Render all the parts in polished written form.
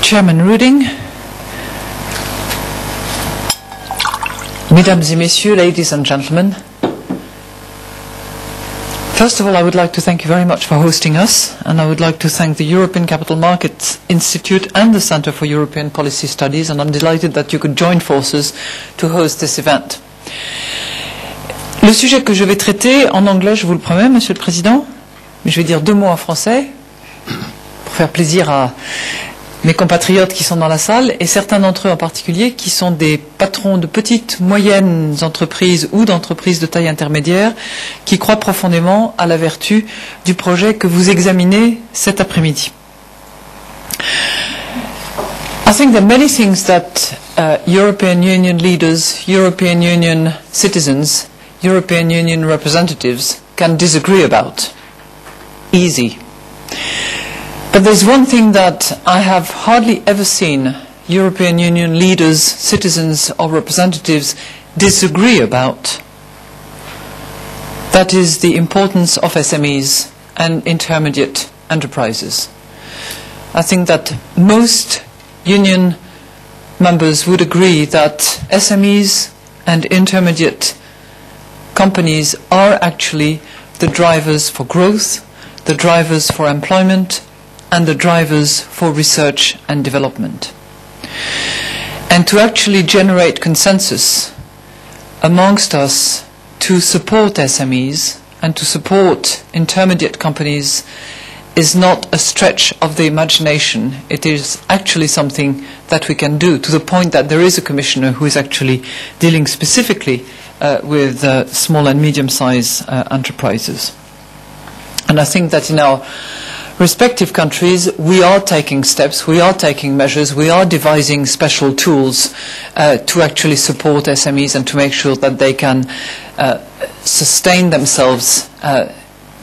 Chairman Ruding, Mesdames et Messieurs, ladies and gentlemen, first of all, I would like to thank you very much for hosting us, and I would like to thank the European Capital Markets Institute and the Centre for European Policy Studies, and I'm delighted that you could join forces to host this event. Le sujet que je vais traiter, en anglais, je vous le promets, Monsieur le Président, mais je vais dire 2 mots en français, pour faire plaisir à mes compatriotes qui sont dans la salle, et certains d'entre eux en particulier qui sont des patrons de petites, moyennes entreprises ou d'entreprises de taille intermédiaire qui croient profondément à la vertu du projet que vous examinez cet après-midi. I think there are many things that European Union leaders, European Union citizens, European Union representatives can disagree about. Easy. But there's one thing that I have hardly ever seen European Union leaders, citizens or representatives disagree about. That is the importance of SMEs and intermediate enterprises. I think that most union members would agree that SMEs and intermediate companies are actually the drivers for growth, the drivers for employment, and the drivers for research and development. And to actually generate consensus amongst us to support SMEs and to support intermediate companies is not a stretch of the imagination. It is actually something that we can do, to the point that there is a commissioner who is actually dealing specifically with small and medium-sized enterprises. And I think that in our respective countries, we are taking steps, we are taking measures, we are devising special tools to actually support SMEs and to make sure that they can sustain themselves,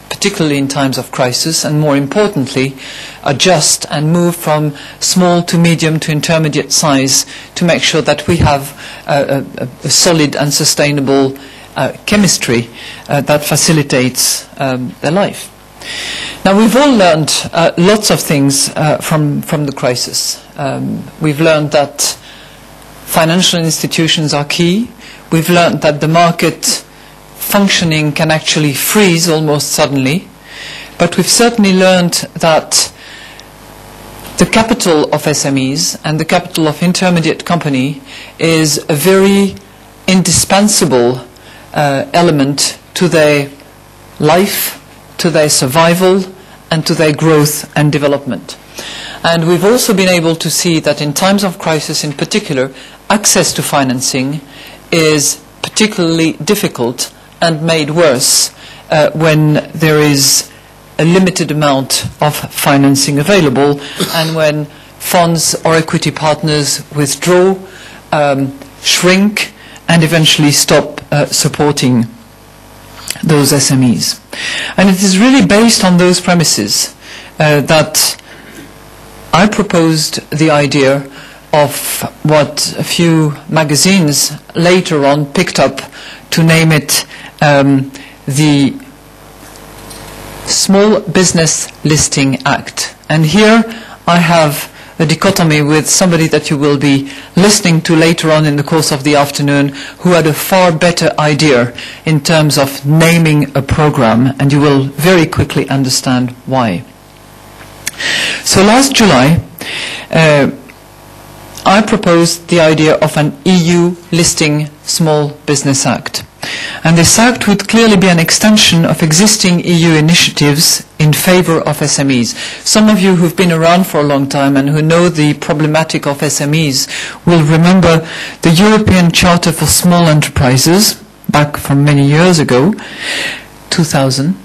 particularly in times of crisis, and more importantly, adjust and move from small to medium to intermediate size to make sure that we have a solid and sustainable chemistry that facilitates their life. Now, we've all learned lots of things from the crisis. We've learned that financial institutions are key. We've learned that the market functioning can actually freeze almost suddenly. But we've certainly learned that the capital of SMEs and the capital of intermediate company is a very indispensable element to their life, to their survival, and to their growth and development. And we've also been able to see that in times of crisis in particular, access to financing is particularly difficult and made worse when there is a limited amount of financing available and when funds or equity partners withdraw, shrink, and eventually stop supporting those SMEs. And it is really based on those premises that I proposed the idea of what a few magazines later on picked up to name it the Small Business Listing Act. And here I have a dichotomy with somebody that you will be listening to later on in the course of the afternoon who had a far better idea in terms of naming a program, and you will very quickly understand why. So last July, I proposed the idea of an EU Listing Small Business Act. And this act would clearly be an extension of existing EU initiatives in favour of SMEs. Some of you who've been around for a long time and who know the problematic of SMEs will remember the European Charter for Small Enterprises, back from many years ago, 2000,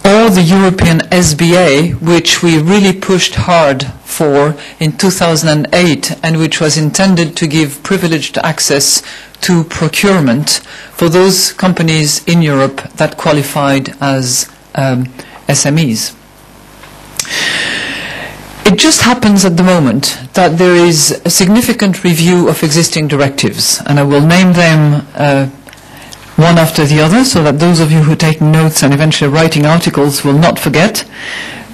or the European SBA, which we really pushed hard for in 2008 and which was intended to give privileged access to procurement for those companies in Europe that qualified as SMEs. It just happens at the moment that there is a significant review of existing directives, and I will name them one after the other so that those of you who take notes and eventually writing articles will not forget.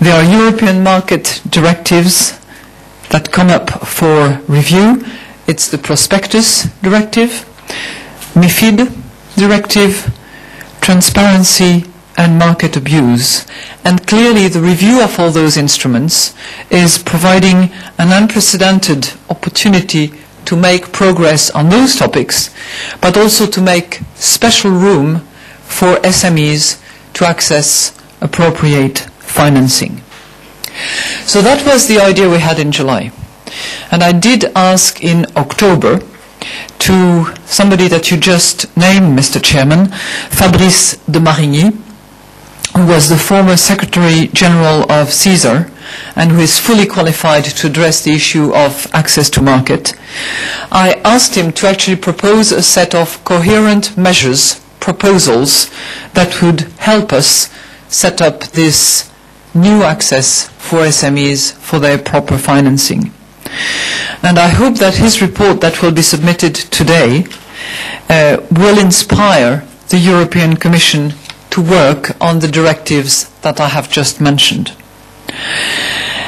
There are European market directives, that come up for review. It's the Prospectus Directive, MiFID Directive, Transparency and Market Abuse. And clearly the review of all those instruments is providing an unprecedented opportunity to make progress on those topics, but also to make special room for SMEs to access appropriate financing. So that was the idea we had in July. And I did ask in October to somebody that you just named, Mr. Chairman, Fabrice Demarigny, who was the former Secretary General of CESR and who is fully qualified to address the issue of access to market. I asked him to actually propose a set of coherent measures, proposals, that would help us set up this new access for SMEs for their proper financing. And I hope that his report that will be submitted today will inspire the European Commission to work on the directives that I have just mentioned.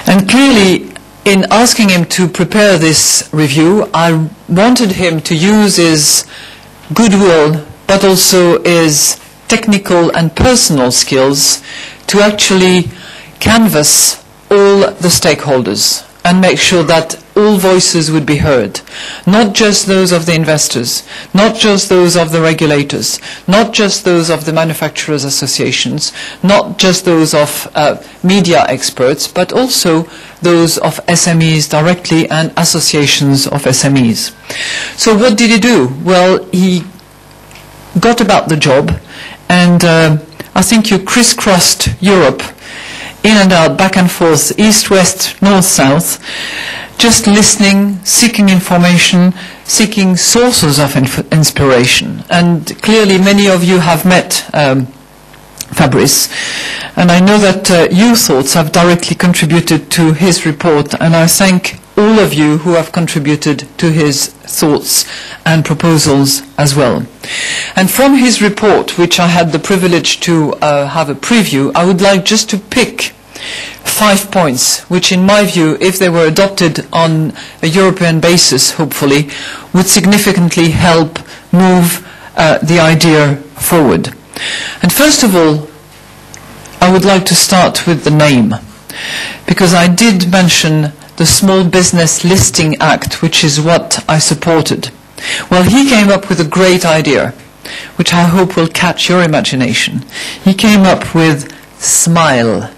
And clearly, in asking him to prepare this review, I wanted him to use his goodwill, but also his technical and personal skills to actually canvass all the stakeholders and make sure that all voices would be heard, not just those of the investors, not just those of the regulators, not just those of the manufacturers' associations, not just those of media experts, but also those of SMEs directly and associations of SMEs. So what did he do? Well, he got about the job, and I think you crisscrossed Europe, in and out, back and forth, east, west, north, south, just listening, seeking information, seeking sources of inspiration. And clearly many of you have met Fabrice, and I know that your thoughts have directly contributed to his report, and I thank all of you who have contributed to his thoughts and proposals as well. And from his report, which I had the privilege to have a preview, I would like just to pick 5 points, which in my view, if they were adopted on a European basis, hopefully, would significantly help move the idea forward. And first of all, I would like to start with the name, because I did mention the Small Business Listing Act, which is what I supported. Well, he came up with a great idea, which I hope will catch your imagination. He came up with SMILE.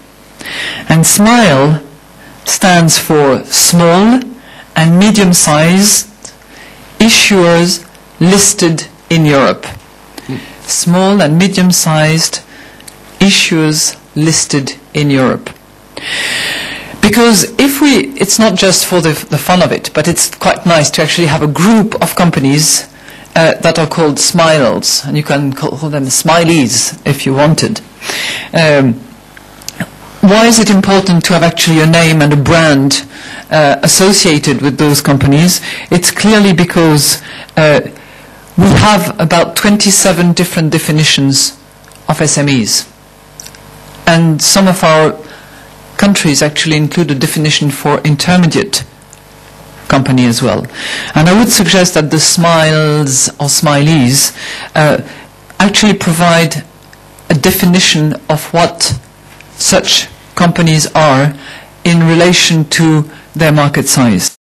And SMILE stands for Small and Medium-Sized Issuers Listed in Europe. Small and medium-sized issuers listed in Europe. Because it's not just for the fun of it, but it's quite nice to actually have a group of companies that are called SMILES, and you can call them SMILEs if you wanted. Why is it important to have actually a name and a brand associated with those companies? It's clearly because we have about 27 different definitions of SMEs. And some of our countries actually include a definition for intermediate company as well. And I would suggest that the SMILES or SMILEs actually provide a definition of what such companies are in relation to their market size.